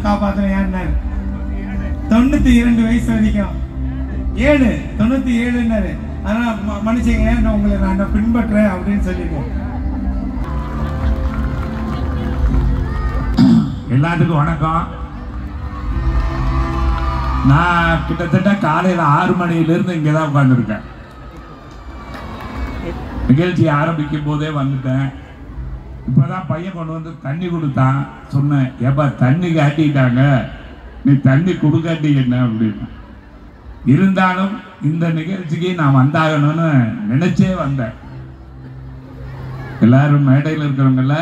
காப்பாத்தணும் யாருன்னாரு 92 வயசு வரைக்கும் 97 அதனால மன்னிச்சுங்க உங்களை நான் பின்பற்றேன் அப்படின்னு சொல்லிருக்கேன். எல்லாத்துக்கும் வணக்கம். நான் கிட்டத்தட்ட காலையில் 6 மணியிலிருந்து இங்கே தான் உட்காந்துருக்கேன். நிகழ்ச்சி ஆரம்பிக்கும் போதே வந்துட்டேன். இப்போதான் பையன் கொண்டு வந்து தண்ணி கொடுத்தான். சொன்னேன், ஏப்பா தண்ணி காட்டிட்டாங்க, நீ தண்ணி கொடுக்காட்டி என்ன அப்படின்னு. இருந்தாலும் இந்த நிகழ்ச்சிக்கு நான் வந்தாகணும்னு நினைச்சே வந்தேன். எல்லாரும் மேடையில் இருக்கிறவங்கள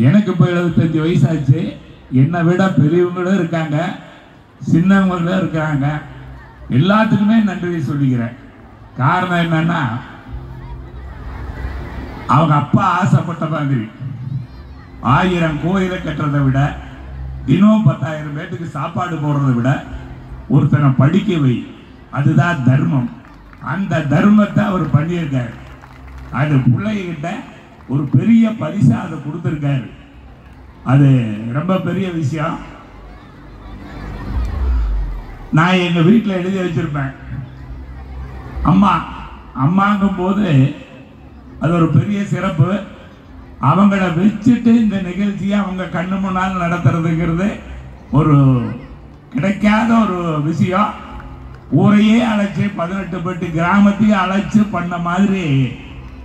எனக்கு இப்போ 75 வயசாச்சு. என்னை விட பெரியவங்களும் இருக்காங்க, சின்னவங்களும் இருக்கிறாங்க. எல்லாத்துக்குமே நன்றி சொல்லிக்கிறேன். காரணம் என்னன்னா, அவங்க அப்பா ஆசைப்பட்ட மாதிரி 1000 கோயிலை கட்டுறதை விட, தினம் 10,000 பேருக்கு சாப்பாடு போடுறதை விட, ஒருத்தனை படிக்க வை, அதுதான் தர்மம். அந்த தர்மத்தை அவர் பண்ணியிருக்காரு. அது பிள்ளைகிட்ட ஒரு பெரிய பரிசா அதை கொடுத்துருக்காரு. அது ரொம்ப பெரிய விஷயம். நான் எங்க வீட்டில் எழுதி வச்சிருப்பேன், அம்மாங்கும் போது அது ஒரு பெரிய சிறப்பு. அவங்கள வச்சுட்டு இந்த நிகழ்ச்சியை அவங்க கண்ணு முன்னால் நடத்துறதுங்கிறது ஒரு கிடைக்காத ஒரு விஷயம். ஊரையே அழைச்சி 18 பட்டு கிராமத்தையே அழைச்சி பண்ண மாதிரி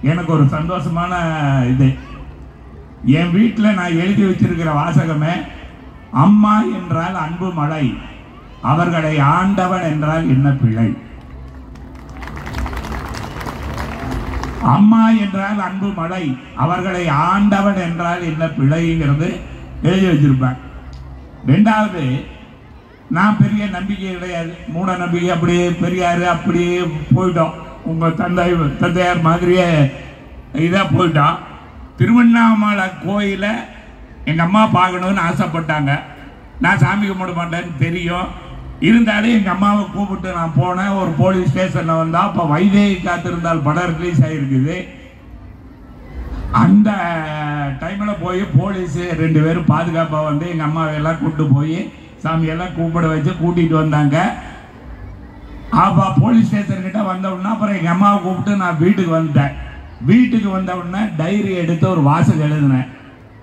எனக்கு ஒரு சந்தோஷமான இது. என் வீட்டில் நான் எழுதி வச்சிருக்கிற வாசகமே, அம்மா என்றால் அன்பு மழை, அவர்களை ஆண்டவன் என்றால் என்ன பிழை. அம்மா என்றால் அன்பு மழை, அவர்களை ஆண்டவன் என்றால் என்ன பிழைங்கிறது எழுதி வச்சிருப்பேன். 2வது, நான் பெரிய நம்பிக்கை கிடையாது, மூட நம்பிக்கை. அப்படியே பெரியாரு அப்படியே போயிட்டோம். உங்க தந்தையார் மாதிரியே இதா போயிட்டோம். திருவண்ணாமலை கோயிலை எங்க அம்மா பார்க்கணும்னு ஆசைப்பட்டாங்க. நான் சாமி கும்பிட மாட்டேன்னு தெரியும். இருந்தாலும் எங்கள் அம்மாவை கூப்பிட்டு நான் போனேன். ஒரு போலீஸ் ஸ்டேஷனில் வந்தால் அப்போ வைதேகி காத்திருந்தால் படம் ரிலீஸ் ஆகிருக்குது. அந்த டைமில் போய் போலீஸு 2 பேரும் பாதுகாப்பாக வந்து எங்கள் அம்மாவையெல்லாம் கூப்பிட்டு போய் சாமியெல்லாம் கூப்பிட வச்சு கூட்டிகிட்டு வந்தாங்க. அப்போ போலீஸ் ஸ்டேஷன்கிட்ட வந்தவுடனே அப்புறம் எங்கள் அம்மாவை கூப்பிட்டு நான் வீட்டுக்கு வந்துட்டேன். வீட்டுக்கு வந்தவுடனே டைரி எடுத்து ஒரு வாசகம் எழுதினேன்.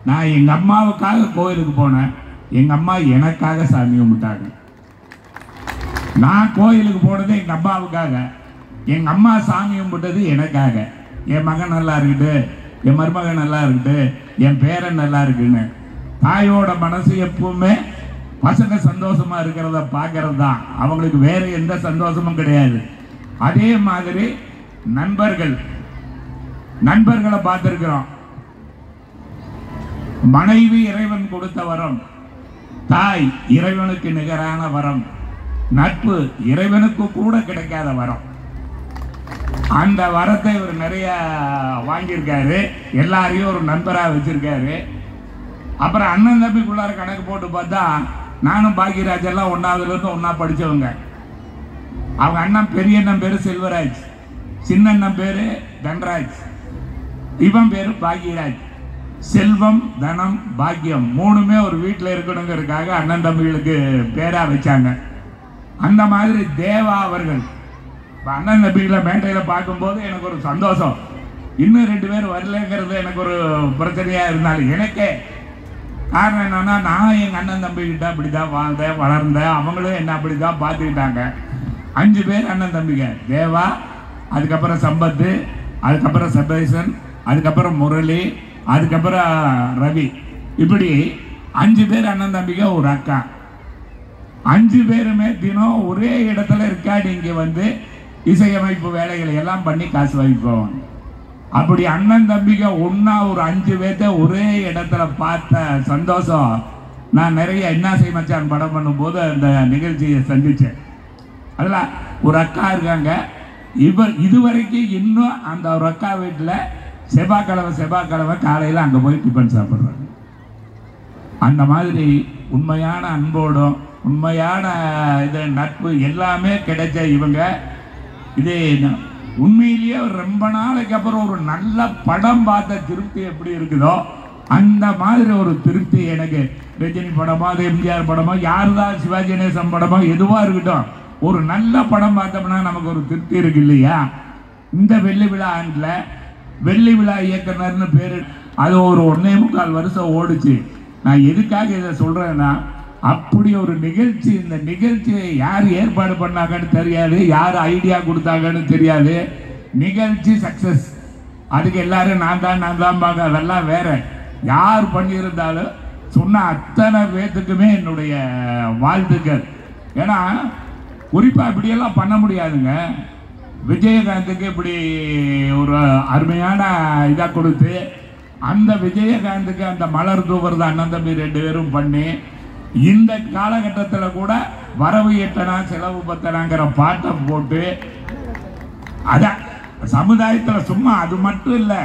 நான் எங்கள் அம்மாவுக்காக கோயிலுக்கு போனேன், எங்கள் அம்மா எனக்காக சாமி கும்பிட்டாங்க. நான் கோயிலுக்கு போனது எங்கள் அம்மாவுக்காக, எங்கள் அம்மா சாமி கும்பிட்டது எனக்காக. என் மகன் நல்லா இருக்குது, என் மருமகன் நல்லா இருக்குது, என் பேரன் நல்லா இருக்குன்னு. தாயோட மனசு எப்பவுமே பசங்க சந்தோஷமா இருக்கிறத பார்க்கறது தான். அவங்களுக்கு வேற எந்த சந்தோஷமும் கிடையாது. அதே மாதிரி நண்பர்களை பார்த்திருக்கிறோம். மனைவி இறைவன் கொடுத்த வரம், தாய் இறைவனுக்கு நிகரான வரம், நட்பு இறைவனுக்கு கூட கிடைக்காத வரம். அந்த வரத்தை இவர் நிறைய வாங்கியிருக்காரு. எல்லாரையும் ஒரு நண்பராக வச்சிருக்காரு. அப்புறம் அண்ணன் தம்பிக்குள்ளார கணக்கு போட்டு பார்த்தா, நானும் பாக்கியராஜ் எல்லாம் 1வதுலேருந்து ஒன்றா படித்தவங்க. அவங்க அண்ணன் பெரிய அண்ணன் பேர் செல்வராஜ், சின்ன அண்ணன் பேர் தன்ராஜ், இவன் பேர் பாக்கியராஜ். செல்வம், தனம், பாக்கியம் 3மே ஒரு வீட்டில் இருக்கணுங்கிறதுக்காக அண்ணன் தம்பிகளுக்கு பேராக வச்சாங்க. அந்த மாதிரி தேவா அவர்கள் அண்ணன் தம்பிகளை மேடையில் பார்க்கும்போது எனக்கு ஒரு சந்தோஷம். இன்னும் 2 பேர் வரலங்கிறது எனக்கு ஒரு பிரச்சனையாக இருந்தாலும் எனக்கே காரணம் என்னன்னா, நான் எங்கள் அண்ணன் தம்பிக்கிட்ட அப்படி தான் வாழ்ந்தேன் வளர்ந்தேன். அவங்களும் என்ன அப்படி தான் பார்த்துக்கிட்டாங்க. 5 பேர் அண்ணன் தம்பிங்க. தேவா, அதுக்கப்புறம் சம்பத்து, அதுக்கப்புறம் சபேசன், அதுக்கப்புறம் முரளி, அதுக்கப்புறம் ரவி. இப்படி 5 பேர் அண்ணன் தம்பிங்க, ஒரு அக்கா. 5 பேருமே தினம் ஒரே இடத்துல ரெக்கார்டிங்கு வந்து இசையமைப்பு வேலைகளை எல்லாம் பண்ணி காசு வாங்கி போவாங்க. அப்படி அண்ணன் தம்பிங்க ஒன்னா ஒரு 5 பேர்த்த ஒரே இடத்துல பார்த்த சந்தோஷம். நான் நிறைய என்ன செய்ய மச்சான் படம் பண்ணும்போது அந்த நிகழ்ச்சியை சந்திச்சேன். அதில் ஒரு அக்கா இருக்காங்க. இதுவரைக்கும் இன்னும் அந்த ஒரு அக்கா வீட்டில் செவ்வாய்க்கிழமை காலையில் அங்கே போய் டிஃபன் சாப்பிட்றாங்க. அந்த மாதிரி உண்மையான அன்போடும் உண்மையான இது நட்பு எல்லாமே கிடைச்ச இவங்க. இது உண்மையிலேயே ரொம்ப நாளைக்கு அப்புறம் ஒரு நல்ல படம் பார்த்த திருப்தி எப்படி இருக்குதோ அந்த மாதிரி ஒரு திருப்தி எனக்கு. ரஜினி படமோ, அது எம்ஜிஆர் படமோ, யாருதான் சிவாஜி கணேசன் படமோ, எதுவா இருக்கட்டும், ஒரு நல்ல படம் பார்த்தோம்னா நமக்கு ஒரு திருப்தி இருக்கு இல்லையா? இந்த வெள்ளி விழா ஆண்டில் வெள்ளி விழா இயக்குனர்னு பேரு, அது ஒரு 1.25 வருஷம் ஓடுச்சு. நான் எதுக்காக இதை சொல்றேன்னா, அப்படி ஒரு நிகழ்ச்சி, இந்த நிகழ்ச்சியை யார் ஏற்பாடு பண்ணாங்கன்னு தெரியாது, யார் ஐடியா கொடுத்தாங்கன்னு தெரியாது. நிகழ்ச்சி சக்சஸ், அதுக்கு எல்லாரும் நான் தான் பாங்க, அதெல்லாம் வேற. யார் பண்ணியிருந்தாலும் சொன்ன அத்தனை பேத்துக்குமே என்னுடைய வாழ்த்துக்கள். ஏன்னா குறிப்பாக இப்படியெல்லாம் பண்ண முடியாதுங்க. விஜயகாந்துக்கு இப்படி ஒரு அருமையான இதாக கொடுத்து, அந்த விஜயகாந்துக்கு அந்த மலர் தூவுறது அண்ணன் தம்பி 2 பேரும் பண்ணி, இந்த காலகட்டத்தில் கூட வரவு எட்டனா செலவு பத்தனாங்கிற பாட்டை போட்டு, அதான் சமுதாயத்தில் சும்மா அது மட்டும் இல்லை,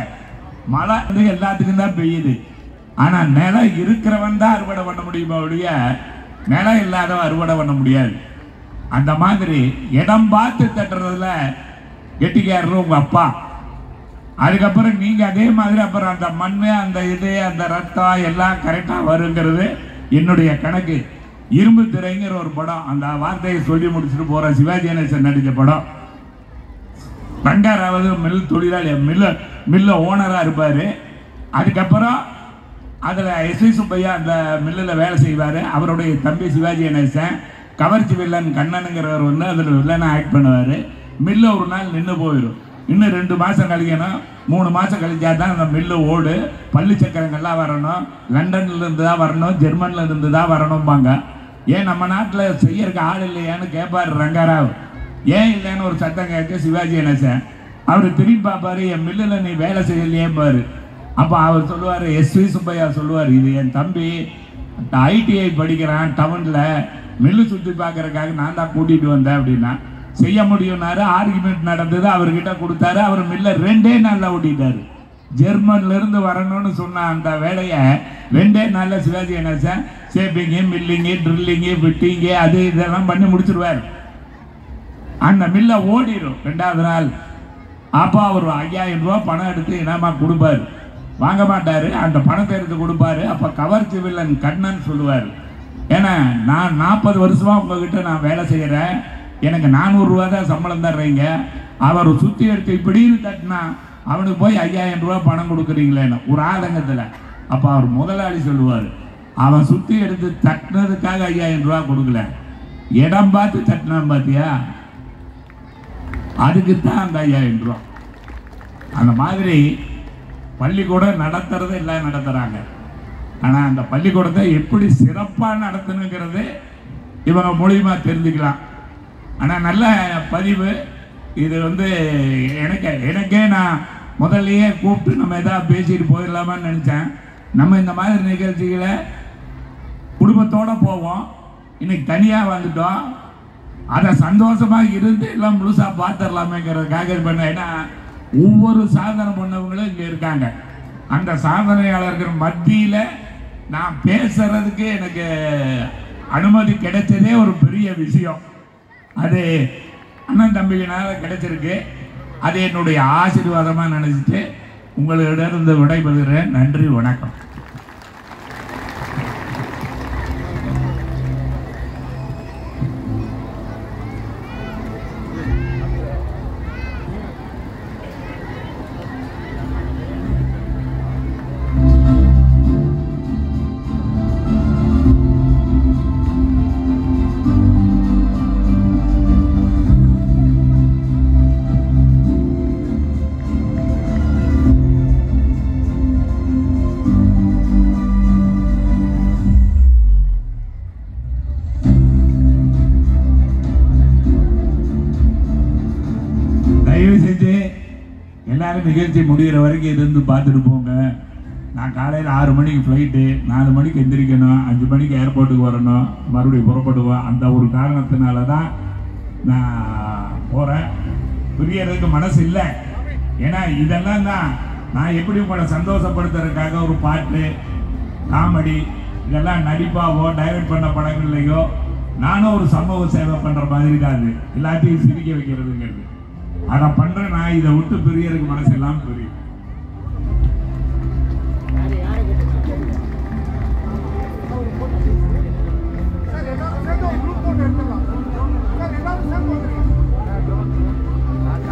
மழை எல்லாத்துக்கும் தான் பெய்யுது. ஆனால் நிலம் இருக்கிறவன் தான் அறுவடை பண்ண முடியுமா ஒழிய நிலம் இல்லாதவன் அறுவடை பண்ண முடியாது. அந்த மாதிரி இடம் பார்த்து தட்டுறதுல கெட்டிக்காரர் உங்க அப்பா. அதுக்கப்புறம் நீங்க அதே மாதிரி அப்புறம் அந்த மண், அந்த இது, அந்த ரத்தம் எல்லாம் கரெக்டா வருங்கிறது என்னுடைய கணக்கு. இரும்பு திரைங்கிற ஒரு படம், அந்த வார்த்தையை சொல்லி முடிச்சுட்டு போற சிவாஜி கணேசன் நடிச்ச படம். ரங்காராவது மில் தொழிலாளி, மில்ல ஓனரா இருப்பாரு. அதுக்கப்புறம் அதுல எஸ்.வி. சுப்பையா அந்த மில்லில் வேலை செய்வாரு. அவருடைய தம்பி சிவாஜி கணேசன் கவர்ச்சி வில்லன் கண்ணனுங்கிறவர் வந்து அதில் வில்லனை ஆக்ட் பண்ணுவார். மில்லு ஒரு நாள் நின்று போயிடும். இன்னும் 2 மாதம் கழிக்கணும், 3 மாதம் கழிச்சா தான் அந்த மில்லு ஓடு. பள்ளி சக்கரங்கள்லாம் வரணும், லண்டன்லேருந்து தான் வரணும், ஜெர்மனில் இருந்து தான் வரணும்பாங்க. ஏன் நம்ம நாட்டில் செய்யறதுக்கு ஆள் இல்லையான்னு கேட்பார் ரங்காராவ். ஏன் இல்லைன்னு ஒரு சத்தம் கேட்க சிவாஜி கணேசன் அவர் திரும்பி பார்ப்பாரு, என் மில்லில் நீ வேலை செய்யலையே பாரு. அப்போ அவர் சொல்லுவார், எஸ்.வி. சுப்பையா சொல்லுவார், இது என் தம்பி ஐடிஐ படிக்கிறான் டவுனில், மில்லு சுற்றி பார்க்கறதுக்காக நான் தான் கூட்டிகிட்டு வந்தேன் அப்படின்னா. செய்ய முடியும்னாரு. ஆர்குமெண்ட் நடந்தது, அவர்கிட்ட கொடுத்தாரு. அவர் மில்ல 2 நாளில் ஓட்டிட்டாரு. ஜெர்மன்லேருந்து வரணும்னு சொன்ன அந்த வேலையை 2 நாளில் சிவாஜி கணேசன் ஷேப்பிங்கு, மில்லிங்கு, ட்ரில்லிங்கு, ஃபிட்டிங்கு, அது இதெல்லாம் பண்ணி முடிச்சிருவார். அந்த மில்லை ஓடிடும் 2வது நாள். அப்போ அவர் 5000 ரூபா பணம் எடுத்து இனமா கொடுப்பாரு. வாங்க மாட்டாரு, அந்த பணத்தை எடுத்து கொடுப்பாரு. அப்போ கவர்ச்சி வில்லன் கண்ணன் சொல்லுவார், ஏன்னா நான் 40 வருஷமா உங்ககிட்ட நான் வேலை செய்கிறேன், எனக்கு 400 ரூபா தான் சம்பளம் தர்றீங்க. அவர் சுற்றி எடுத்து இப்படின்னு தட்டினா அவனுக்கு போய் 5000 ரூபா பணம் கொடுக்குறீங்களேன்னு ஒரு ஆதங்கத்தில். அப்போ அவர் முதலாளி சொல்லுவார், அவன் சுற்றி எடுத்து தட்டினதுக்காக 5000 ரூபா கொடுக்கல, இடம் பார்த்து தட்டினான் பார்த்தியா, அதுக்கு தான் அந்த 5000 ரூபா. அந்த மாதிரி பள்ளிக்கூடம் நடத்துறது எல்லாம் நடத்துகிறாங்க. ஆனால் அந்த பள்ளிக்கூடத்தை எப்படி சிறப்பாக நடத்தணுங்கிறது இவங்க மூலியமாக தெரிஞ்சுக்கலாம். ஆனால் நல்ல பதிவு இது வந்து எனக்கே நான் முதல்லையே கூப்பிட்டு நம்ம எதாவது பேசிட்டு போயிடலாமான்னு நினச்சேன். நம்ம இந்த மாதிரி நிகழ்ச்சிகளை குடும்பத்தோடு போவோம், இன்னைக்கு தனியாக வந்துட்டோம். அதை சந்தோஷமாக இருந்து எல்லாம் முழுசாக பார்த்துடலாமேங்கிறதுக்காக இது பண்ண. ஏன்னா ஒவ்வொரு சாதனை பண்ணவங்களும் இங்கே இருக்காங்க. அந்த சாதனையாளர்கள் மத்தியில் நான் பேசுறதுக்கு எனக்கு அனுமதி கிடைச்சதே ஒரு பெரிய விஷயம். அது அண்ணன் தம்பிகளால கிடைச்சிருக்கு. அது என்னுடைய ஆசீர்வாதமாக நினச்சிட்டு உங்களிடம் விடைபெறுகிறேன். நன்றி, வணக்கம். எல்லாரும் நிகழ்ச்சி முடிகிற வரைக்கும் இருந்து பார்த்துட்டு போங்க. நான் காலையில் 6 மணிக்கு ஃப்ளைட்டு, 4 மணிக்கு எந்திரிக்கணும், 5 மணிக்கு ஏர்போர்ட்டுக்கு வரணும், மறுபடியும் புறப்படுவேன். அந்த ஒரு காரணத்தினால தான் நான் போகிறேன். புரியறதுக்கு மனசு இல்லை. ஏன்னா இதெல்லாம் தான் நான் எப்படி உங்களை சந்தோஷப்படுத்துறதுக்காக ஒரு பாட்டு, காமெடி, இதெல்லாம் நடிப்பாவோ டைவர்ட் பண்ண படங்கள்லையோ நானும் ஒரு சமூக சேவை பண்ணுற மாதிரி தான். அது எல்லாத்தையும் சிரிக்க வைக்கிறதுங்கிறது அதை பண்ணுறேன். நான் இதை விட்டு பிரியறதுக்கு மனசு எல்லாம் புரியும்.